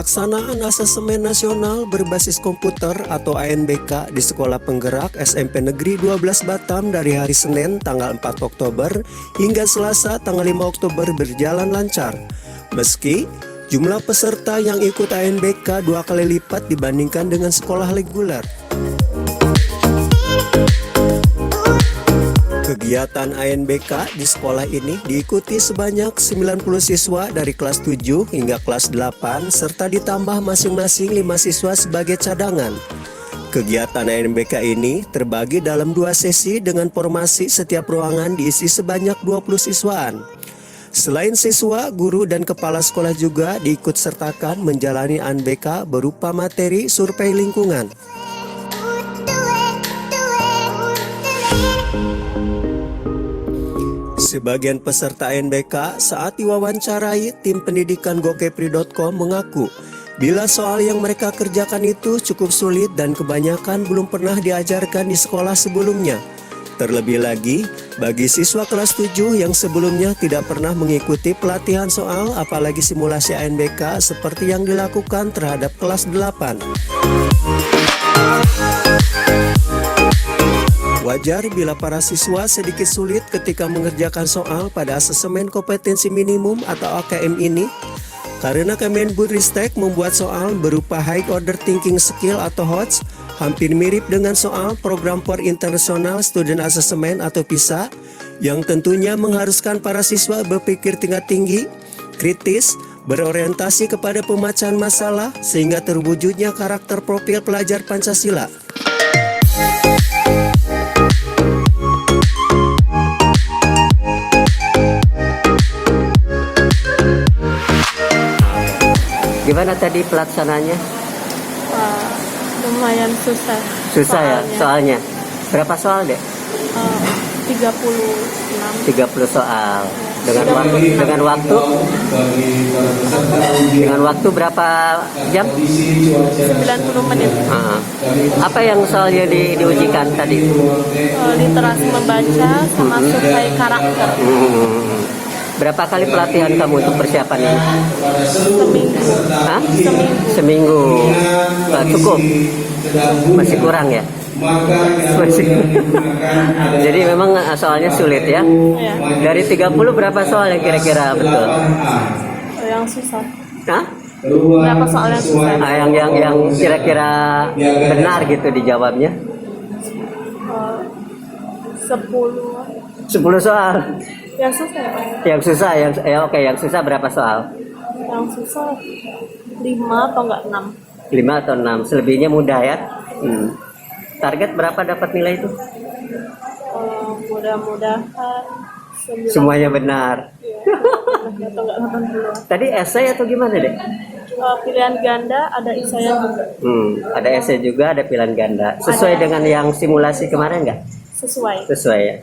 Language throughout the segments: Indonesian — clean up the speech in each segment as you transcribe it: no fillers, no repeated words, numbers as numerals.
Pelaksanaan Asesmen Nasional Berbasis Komputer atau ANBK di Sekolah Penggerak SMP Negeri 12 Batam dari hari Senin tanggal 4 Oktober hingga Selasa tanggal 5 Oktober berjalan lancar. Meski jumlah peserta yang ikut ANBK 2 kali lipat dibandingkan dengan sekolah reguler. Kegiatan ANBK di sekolah ini diikuti sebanyak 90 siswa dari kelas 7 hingga kelas 8 serta ditambah masing-masing 5 siswa sebagai cadangan. Kegiatan ANBK ini terbagi dalam 2 sesi dengan formasi setiap ruangan diisi sebanyak 20 siswaan. Selain siswa, guru dan kepala sekolah juga diikut sertakan menjalani ANBK berupa materi survei lingkungan. Sebagian peserta ANBK saat diwawancarai tim pendidikan gokepri.com mengaku bila soal yang mereka kerjakan itu cukup sulit dan kebanyakan belum pernah diajarkan di sekolah sebelumnya. Terlebih lagi, bagi siswa kelas 7 yang sebelumnya tidak pernah mengikuti pelatihan soal apalagi simulasi ANBK seperti yang dilakukan terhadap kelas 8. Wajar bila para siswa sedikit sulit ketika mengerjakan soal pada asesmen kompetensi minimum atau AKM ini, karena Kemendikbudristek membuat soal berupa High Order Thinking Skill atau HOTS hampir mirip dengan soal Program for International Student Assessment atau PISA, yang tentunya mengharuskan para siswa berpikir tingkat tinggi, kritis, berorientasi kepada pemecahan masalah sehingga terwujudnya karakter profil pelajar Pancasila. Gimana tadi pelaksananya? Lumayan susah. Susah ya soalnya. Berapa soal, Dek? 36. 30 soal. Dengan waktu berapa jam? 90 menit. Apa yang soalnya diujikan tadi? Literasi membaca sama survei karakter. Berapa kali pelatihan kamu untuk persiapan ini? Seminggu. Hah? Seminggu. Cukup? Masih kurang ya? Masih. Jadi memang soalnya sulit ya? Ya. Dari 30 berapa soal yang kira-kira betul? Yang susah. Hah? Berapa soal yang susah? Yang kira-kira benar gitu dijawabnya? 10. 10 soal. Yang susah. Yang susah berapa soal? Yang susah 5 atau enggak 6? 5 atau 6, selebihnya mudah ya. Target berapa dapat nilai itu? Mudah-mudahan Semuanya benar. Ya, atau enggak 80. Tadi esai atau gimana, Dek? Pilihan ganda ada isaya juga. Ada esai juga, ada pilihan ganda. Sesuai dengan yang simulasi kemarin nggak? Sesuai Ya.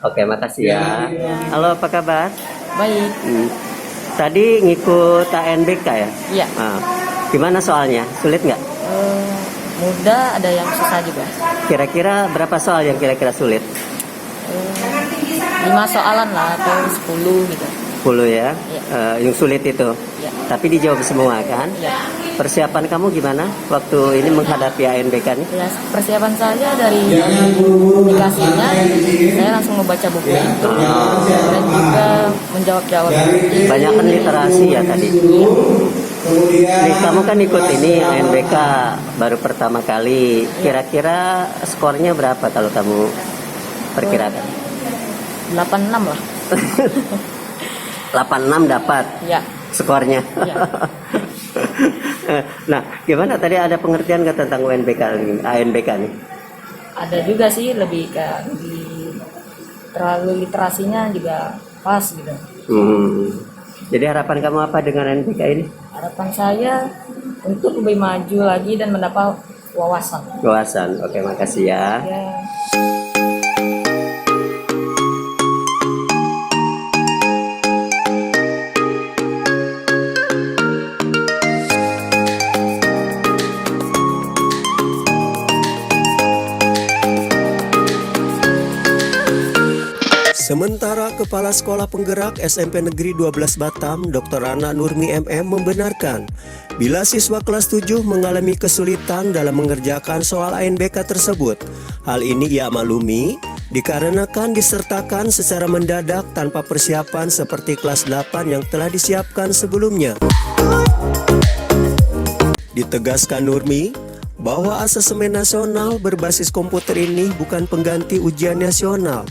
Oke, makasih ya. Halo, apa kabar? Baik. Tadi ngikut ANBK ya? Iya. Gimana soalnya? Sulit nggak? Mudah, ada yang susah juga. Kira-kira berapa soal yang kira-kira sulit? 5 soalan lah atau 10 gitu. 10 ya? Iya. Yang sulit itu? Iya. Tapi dijawab semua kan? Iya. Persiapan kamu gimana waktu ini menghadapi ANBK nih? Ya, persiapan saya dari aplikasinya, saya langsung membaca buku itu dan juga menjawab-jawab. Banyakan literasi ya tadi. Nih, kamu kan ikut ini ANBK baru pertama kali. Kira-kira skornya berapa kalau kamu perkirakan? 86 lah. 86 dapat Ya. skornya. Ya. Nah, gimana tadi ada pengertian nggak tentang ANBK nih? Ada juga sih, lebih terlalu literasinya juga pas gitu. Jadi harapan kamu apa dengan ANBK ini? Harapan saya untuk lebih maju lagi dan mendapat wawasan. Wawasan. Oke, makasih ya. Ya. Sementara Kepala Sekolah Penggerak SMP Negeri 12 Batam, Dr. Ana Nurmi MM membenarkan bila siswa kelas 7 mengalami kesulitan dalam mengerjakan soal ANBK tersebut. Hal ini ia maklumi dikarenakan disertakan secara mendadak tanpa persiapan seperti kelas 8 yang telah disiapkan sebelumnya. Ditegaskan Nurmi bahwa asesmen nasional berbasis komputer ini bukan pengganti ujian nasional,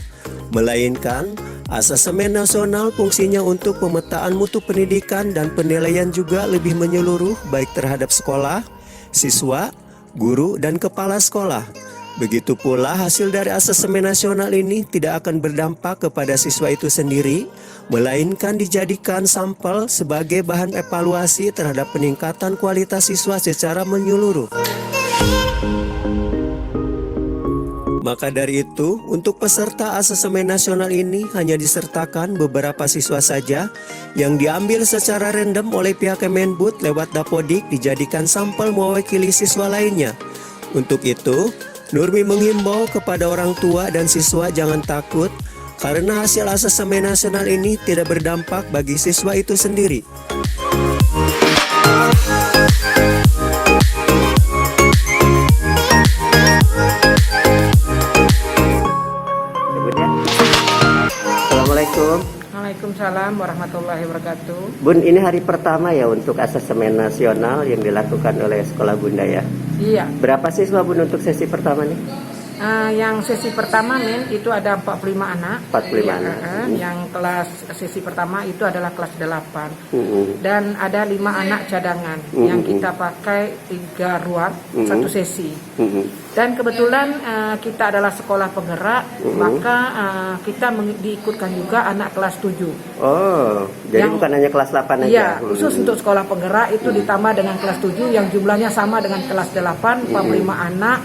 melainkan asesmen nasional fungsinya untuk pemetaan mutu pendidikan dan penilaian juga lebih menyeluruh baik terhadap sekolah, siswa, guru, dan kepala sekolah. Begitu pula hasil dari asesmen nasional ini tidak akan berdampak kepada siswa itu sendiri, melainkan dijadikan sampel sebagai bahan evaluasi terhadap peningkatan kualitas siswa secara menyeluruh. Maka dari itu, untuk peserta asesmen nasional ini hanya disertakan beberapa siswa saja yang diambil secara random oleh pihak Kemendikbud lewat Dapodik dijadikan sampel mewakili siswa lainnya. Untuk itu, Nurmi menghimbau kepada orang tua dan siswa jangan takut karena hasil asesmen nasional ini tidak berdampak bagi siswa itu sendiri. Assalamualaikum. Waalaikumsalam warahmatullahi wabarakatuh. Bun, ini hari pertama ya untuk asesmen nasional yang dilakukan oleh sekolah Bunda ya? Iya. Berapa siswa Bun untuk sesi pertama nih? Yang sesi pertama itu ada 45 anak. 45 Iya, anak. Yang kelas sesi pertama itu adalah kelas 8. Mm-hmm. Dan ada 5 anak cadangan yang kita pakai 3 ruang, 1 sesi. Dan kebetulan kita adalah sekolah penggerak, maka kita diikutkan juga anak kelas 7. Oh, jadi bukan hanya kelas 8 aja? Iya, khusus untuk sekolah penggerak itu ditambah dengan kelas 7 yang jumlahnya sama dengan kelas 8, 45 anak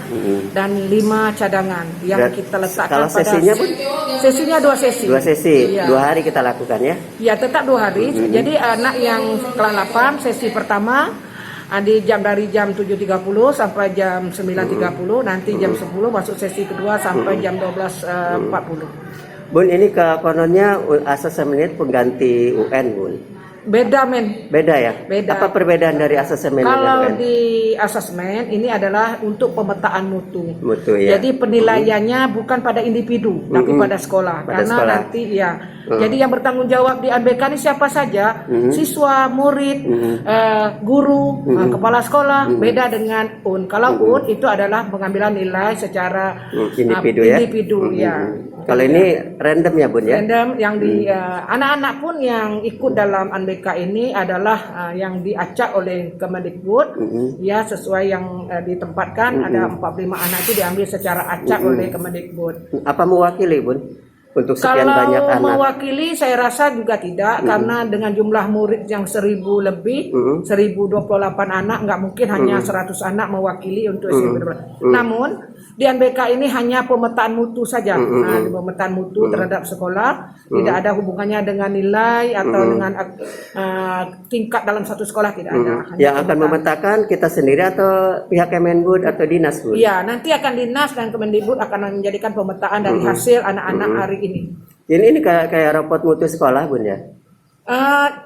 dan 5 cadangan yang kita letakkan kalau pada sesinya Bun? Sesinya 2 sesi. 2 sesi, Iya. 2 hari kita lakukan ya? Iya, tetap 2 hari. Jadi anak yang kelas 8 sesi pertama dari jam 7.30 sampai jam 9.30, nanti jam 10 masuk sesi kedua sampai jam 12.40. Bun, ini kononnya asesmen ini pengganti UN Bun? Beda men. Beda ya? Beda. Apa perbedaan dari asesmen dengan Kalau UN? di asesmen ini adalah untuk pemetaan mutu. Mutu ya. Jadi penilaiannya bukan pada individu, tapi pada sekolah. Pada Karena sekolah. nanti ya. Jadi yang bertanggung jawab di ANBK ini siapa saja? Siswa, murid, guru, kepala sekolah. Beda dengan UN. Kalau UN itu adalah pengambilan nilai secara individu ya. Individu ya. Kalau ini random ya Bun ya? Random yang di anak-anak pun yang ikut dalam ANBK ini adalah yang diacak oleh Kemendikbud ya, sesuai yang ditempatkan. Ada 45 anak itu diambil secara acak oleh Kemendikbud. Apa mewakili Bun? Untuk sekian banyak Kalau anak? mewakili saya rasa juga tidak, karena dengan jumlah murid yang 1000 lebih, 1028 anak, nggak mungkin hanya 100 anak mewakili untuk SMP. Namun di ANBK ini hanya pemetaan mutu saja, pemetaan mutu terhadap sekolah, tidak ada hubungannya dengan nilai atau dengan tingkat dalam satu sekolah, tidak ada. Hanya Yang akan pemetaan. memetakan kita sendiri atau pihak Kemendikbud atau dinas Bun? Iya, nanti akan dinas dan Kemendikbud akan menjadikan pemetaan dari hasil anak-anak hari ini. Ini kayak rapot mutu sekolah Bun ya?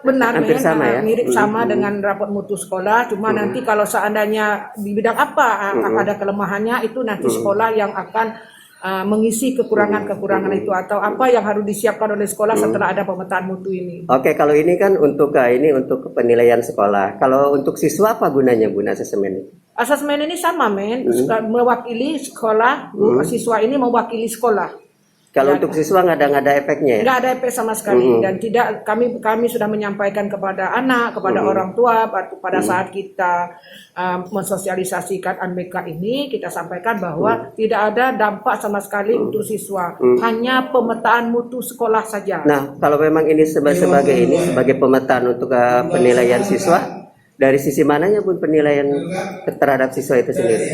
Benar, Hampir sama ya? mirip sama dengan rapot mutu sekolah, cuma nanti kalau seandainya di bidang apa ada kelemahannya, itu nanti sekolah yang akan mengisi kekurangan-kekurangan itu, atau apa yang harus disiapkan oleh sekolah setelah ada pemetaan mutu ini. Oke, kalau ini kan untuk penilaian sekolah. Kalau untuk siswa apa gunanya Bun asesmen ini? Asesmen ini sama mewakili sekolah, siswa ini mewakili sekolah. Kalau untuk siswa nggak ada efeknya ya? Nggak ada efek sama sekali, dan tidak, kami sudah menyampaikan kepada anak, kepada orang tua pada saat kita mensosialisasikan ANBK ini, kita sampaikan bahwa tidak ada dampak sama sekali untuk siswa, hanya pemetaan mutu sekolah saja. Nah, kalau memang ini sebagai pemetaan untuk penilaian siswa, dari sisi mananya Bun penilaian terhadap siswa itu sendiri?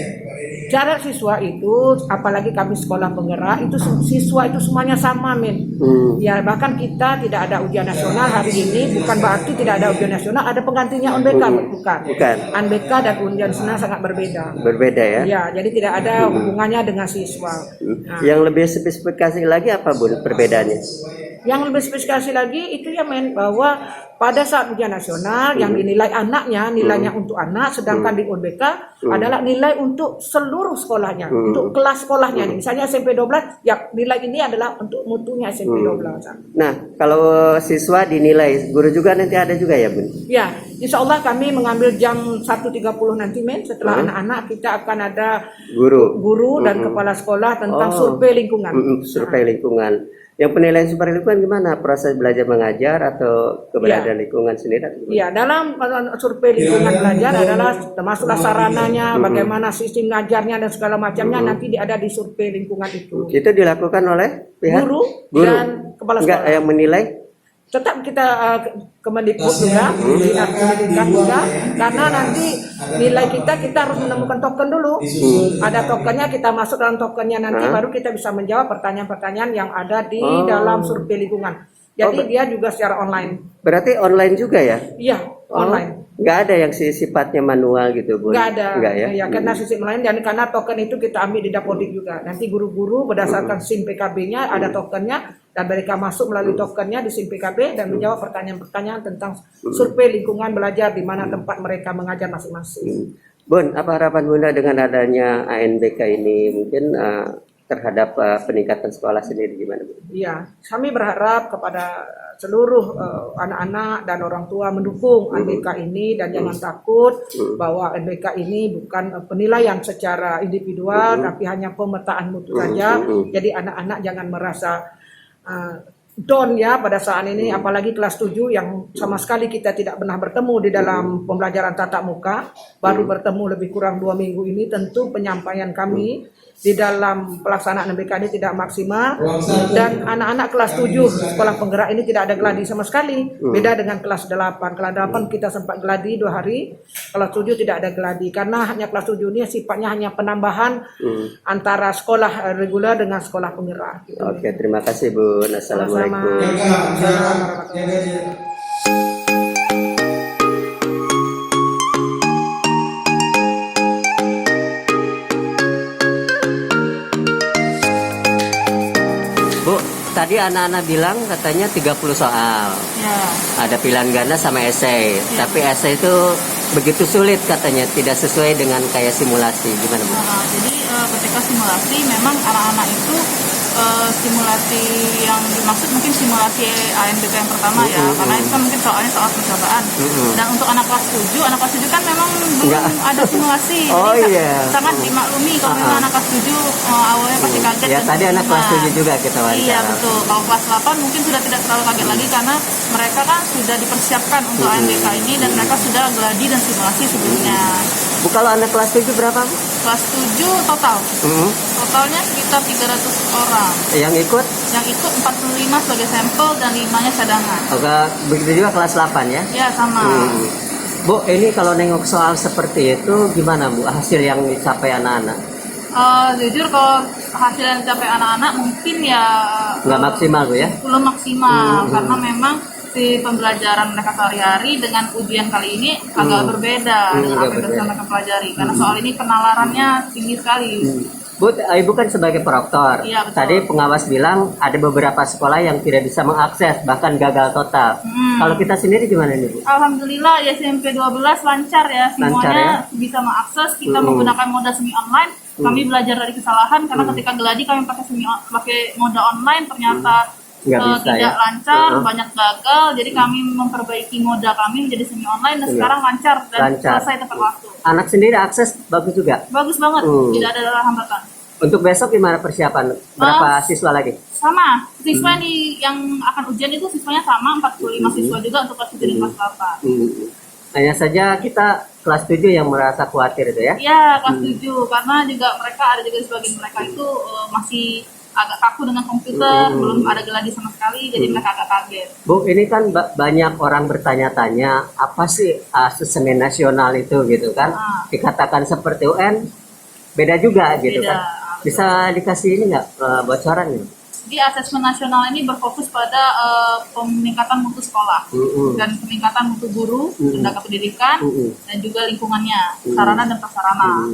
Cara siswa itu, apalagi kami sekolah penggerak, itu siswa itu semuanya sama, Min. Ya, bahkan kita tidak ada ujian nasional hari ini, bukan berarti tidak ada ujian nasional, ada penggantinya UNBK, bukan. UNBK dan ujian nasional sangat berbeda. Berbeda ya? Ya, jadi tidak ada hubungannya dengan siswa. Nah, Yang lebih spesifikasi lagi apa Bun perbedaannya? yang lebih spesifikasi lagi itu ya, Men, bahwa pada saat ujian nasional yang dinilai anaknya, nilainya untuk anak, sedangkan di UNBK adalah nilai untuk seluruh sekolahnya, untuk kelas sekolahnya. Misalnya SMP 12, ya nilai ini adalah untuk mutunya SMP 12. Nah, kalau siswa dinilai, guru juga nanti ada juga ya Bun? Ya, insya Allah kami mengambil jam 1.30 nanti, Men, setelah anak-anak kita akan ada guru dan kepala sekolah tentang survei lingkungan. Survei lingkungan. Yang penilaian survei lingkungan gimana? Proses belajar mengajar atau keberadaan lingkungan sendiri? Iya, dalam survei lingkungan belajar adalah termasuklah sarananya, bagaimana sistem ngajarnya dan segala macamnya nanti ada di survei lingkungan itu. Itu dilakukan oleh pihak Guru dan kepala sekolah. Enggak, yang menilai? Tetap kita Kemendikbud juga, dinas pendidikan juga, karena nanti nilai kita harus menemukan token dulu. Ada tokennya, kita masuk dalam tokennya nanti baru kita bisa menjawab pertanyaan-pertanyaan yang ada di dalam survei lingkungan. Jadi dia juga secara online. Berarti online juga ya? Iya, online. Nggak ada yang sifatnya manual gitu Bun? Nggak ada. Nggak ya? Ya, karena sistem lain dan karena token itu kita ambil di Dapodik juga. Nanti guru-guru berdasarkan SIM PKB-nya ada tokennya dan mereka masuk melalui tokennya di SIM PKB dan menjawab pertanyaan-pertanyaan tentang survei lingkungan belajar di mana tempat mereka mengajar masing-masing. Bun, apa harapan Bunda dengan adanya ANBK ini mungkin terhadap peningkatan sekolah sendiri gimana Bu? Iya, kami berharap kepada seluruh anak-anak dan orang tua mendukung ANBK ini dan jangan takut bahwa ANBK ini bukan penilaian secara individual tapi hanya pemetaan mutu saja. Jadi anak-anak jangan merasa down ya pada saat ini, apalagi kelas 7 yang sama sekali kita tidak pernah bertemu di dalam pembelajaran tatap muka, baru bertemu lebih kurang 2 minggu ini. Tentu penyampaian kami di dalam pelaksanaan MBK ini tidak maksimal dan anak-anak kelas 7 sekolah penggerak ini tidak ada gladi sama sekali, beda dengan kelas 8. Kelas 8 kita sempat gladi 2 hari, kelas 7 tidak ada gladi karena hanya kelas 7 ini sifatnya hanya penambahan antara sekolah reguler dengan sekolah penggerak gitu. Oke, terima kasih Bu. Assalamualaikum. Bu, tadi anak-anak bilang katanya 30 soal. Ya. Ada pilihan ganda sama esai. Tapi esai itu begitu sulit katanya, tidak sesuai dengan kayak simulasi. Gimana Bu? Jadi ketika simulasi memang anak-anak itu simulasi yang dimaksud mungkin simulasi ANBK yang pertama ya, karena itu kan mungkin soalnya soal percobaan. Dan untuk anak kelas 7 kan memang belum ada simulasi. Jadi sangat dimaklumi kalau memang anak kelas 7 awalnya pasti kaget. Ya tadi anak kelas 7 juga kita wawancara. Iya betul. Kalau kelas 8 mungkin sudah tidak terlalu kaget lagi karena mereka kan sudah dipersiapkan untuk ANBK ini dan mereka sudah gladi dan simulasi sebelumnya. Bu, kalau anak kelas 7 berapa Bu? Kelas 7 total. Totalnya sekitar 300 orang. Yang ikut? Yang ikut 45 sebagai sampel dan 5-nya cadangan. Oke, begitu juga kelas 8 ya? Ya sama. Bu, ini kalau nengok soal seperti itu gimana Bu hasil yang dicapai anak-anak? Jujur kalau hasil yang dicapai anak-anak mungkin ya Nggak maksimal Bu ya? belum maksimal karena memang si pembelajaran mereka sehari-hari dengan ujian kali ini agak berbeda dengan apa yang sudah mereka pelajari karena soal ini penalarannya tinggi sekali. Bu, Ibu kan sebagai proktor. Iya, betul. Tadi pengawas bilang ada beberapa sekolah yang tidak bisa mengakses, bahkan gagal total. Kalau kita sendiri gimana nih Bu? Alhamdulillah ya SMP 12 lancar ya, semuanya bisa mengakses. Kita menggunakan moda semi online. Kami belajar dari kesalahan karena ketika geladi kami pakai moda online ternyata tidak lancar, banyak gagal. Jadi kami memperbaiki moda kami menjadi semi online dan sekarang lancar dan selesai tepat waktu. Anak sendiri akses bagus juga? Bagus banget, tidak ada hambatan. Untuk besok gimana persiapan? Berapa siswa lagi? Sama, siswa yang akan ujian itu siswanya sama, 45 siswa juga untuk kelas 7 dan kelas 8. Hanya saja kita kelas 7 yang merasa khawatir itu ya? Iya, kelas 7, karena juga mereka ada juga sebagian mereka itu masih agak kaku dengan komputer, belum ada geladi sama sekali, jadi mereka agak kaget. Bu, ini kan banyak orang bertanya-tanya, apa sih asesmen nasional itu gitu kan? Dikatakan seperti UN, beda juga gitu Beda. kan. Bisa dikasih ini nggak bocoran nih? Di asesmen nasional ini berfokus pada peningkatan mutu sekolah dan peningkatan mutu guru, tenaga pendidikan, dan juga lingkungannya, sarana dan prasarana.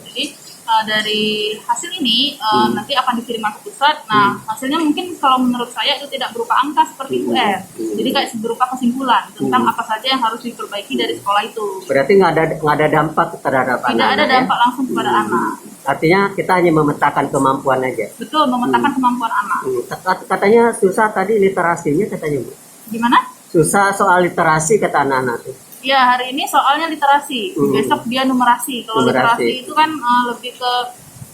Jadi dari hasil ini nanti akan dikirimkan ke pusat. Nah, hasilnya mungkin kalau menurut saya itu tidak berupa angka seperti UN. Jadi kayak berupa kesimpulan tentang apa saja yang harus diperbaiki dari sekolah itu. Berarti nggak ada dampak terhadap Tidak anak-anak ada ya? dampak langsung kepada anak. Artinya kita hanya memetakan kemampuan aja. Betul, memetakan kemampuan anak. Katanya susah tadi literasinya katanya Bu. Gimana? Susah soal literasi kata anak-anak tuh. Ya, hari ini soalnya literasi. Besok dia numerasi. Kalau Numerasi. literasi itu kan lebih ke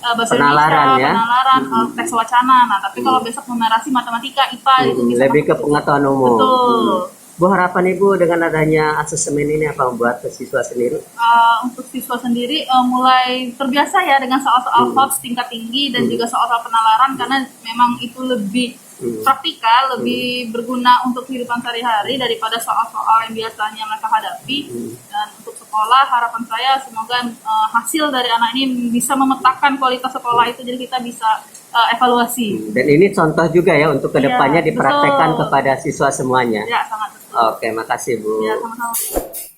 bahasa Penalaran, Indonesia, ya? penalaran, teks wacana. Nah, tapi kalau besok numerasi matematika, IPA itu bisa Lebih ke masuk. pengetahuan umum. Betul. Bu, harapan Ibu dengan adanya asesmen ini apa buat siswa sendiri? Untuk siswa sendiri mulai terbiasa ya dengan soal-soal hoax tingkat tinggi dan juga soal-soal penalaran, karena memang itu lebih praktikal, lebih berguna untuk kehidupan sehari-hari daripada soal-soal yang biasanya mereka hadapi. Dan untuk sekolah, harapan saya semoga hasil dari anak ini bisa memetakan kualitas sekolah itu, jadi kita bisa evaluasi. Dan ini contoh juga ya untuk kedepannya Iya, dipraktekkan betul. kepada siswa semuanya. Ya, sangat betul. Oke, makasih Bu. Ya, sama-sama.